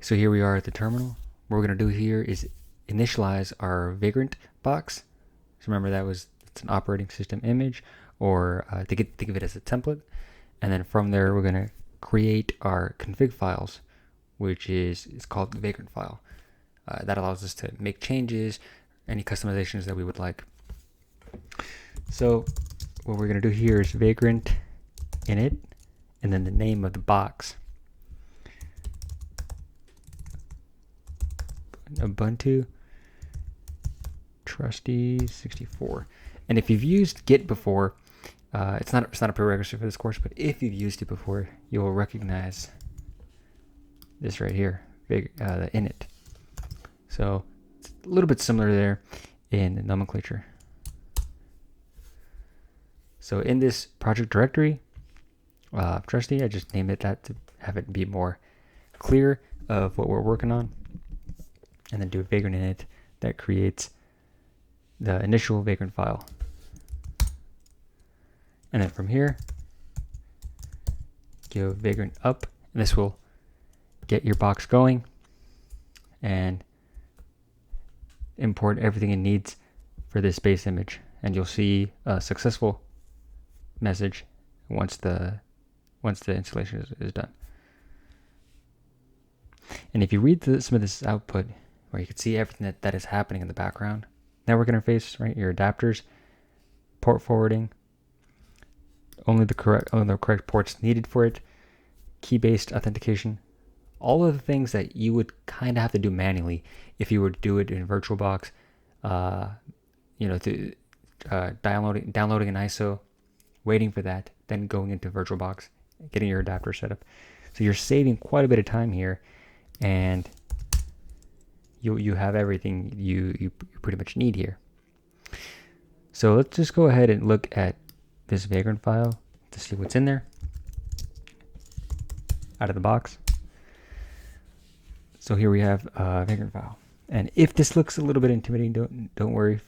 So here we are at the terminal. What we're going to do here is initialize our vagrant box. So remember it's an operating system image, or think of it as a template. And then from there, we're going to create our config files, which is called the vagrant file. That allows us to make changes, any customizations that we would like. So what we're going to do here is vagrant init, and then the name of the box. Ubuntu Trusty 64. And if you've used Git before, it's not a prerequisite for this course, but if you've used it before, you will recognize this right here, the init. So it's a little bit similar there in the nomenclature. So in this project directory, Trusty, I just named it that to have it be more clear of what we're working on. And then do a vagrant init that creates the initial vagrant file. And then from here, give vagrant up, and this will get your box going and import everything it needs for this base image. And you'll see a successful message once the installation is done. And if you read some of this output, where you can see everything that is happening in the background, network interface, right? Your adapters, port forwarding, only the correct ports needed for it, key-based authentication, all of the things that you would kind of have to do manually if you were to do it in VirtualBox. Downloading an ISO, waiting for that, then going into VirtualBox, getting your adapter set up. So you're saving quite a bit of time here, and you have everything you pretty much need here. So let's just go ahead and look at this vagrant file to see what's in there out of the box. So here we have a vagrant file, and if this looks a little bit intimidating, don't worry.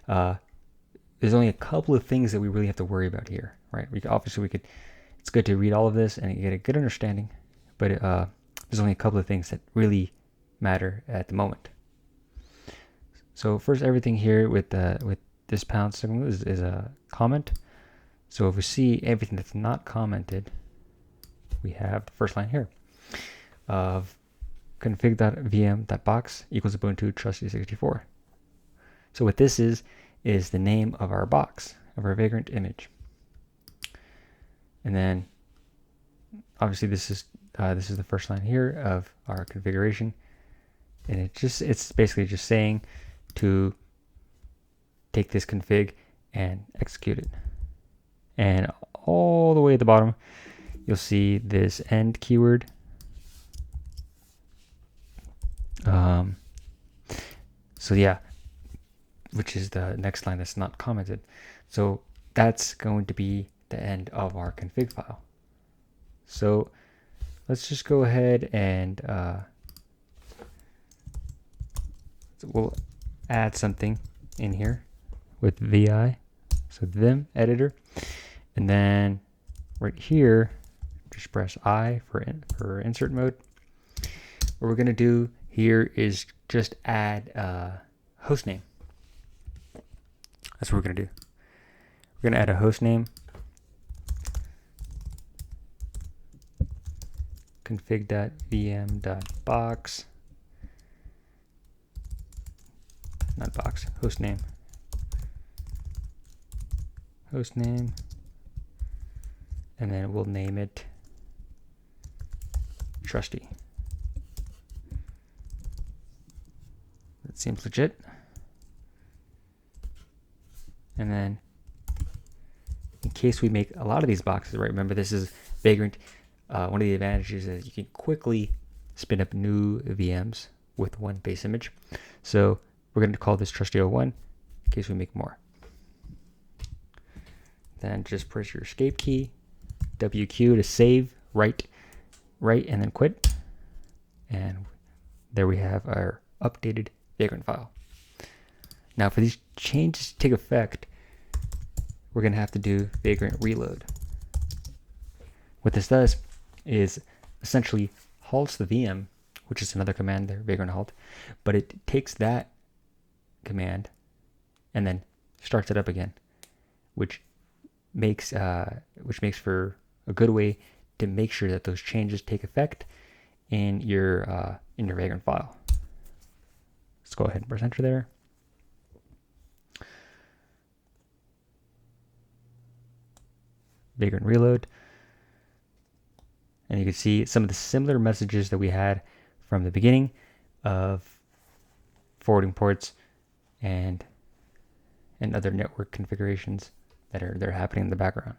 There's only a couple of things that we really have to worry about here, right? It's good to read all of this and get a good understanding, but there's only a couple of things that really matter at the moment. So first, everything here with this pound signal is a comment. So if we see everything that's not commented, we have the first line here of config.vm.box equals Ubuntu Trusty 64. So what this is the name of our box, of our vagrant image. And then obviously this is the first line here of our configuration, and it's basically just saying to take this config and execute it. And all the way at the bottom, you'll see this end keyword. So yeah, which is the next line that's not commented. So that's going to be the end of our config file. So let's just go ahead and we'll add something in here with VI, so Vim editor, and then right here, just press I for insert mode. What we're gonna do here is just add a host name. That's what we're gonna do. We're gonna add a host name. config.vm.box, not box, host name, and then we'll name it Trusty. That seems legit. And then in case we make a lot of these boxes, right? Remember, this is vagrant. One of the advantages is you can quickly spin up new VMs with one base image. So we're going to call this Trusty01 in case we make more. Then just press your escape key, WQ to save, write, and then quit. And there we have our updated vagrant file. Now for these changes to take effect, we're going to have to do vagrant reload. What this does is essentially halts the VM which is another command there, vagrant halt. But it takes that command and then starts it up again, which makes for a good way to make sure that those changes take effect in your vagrant file. Let's go ahead and press enter there. Vagrant reload. And you can see some of the similar messages that we had from the beginning of forwarding ports and other network configurations that are happening in the background.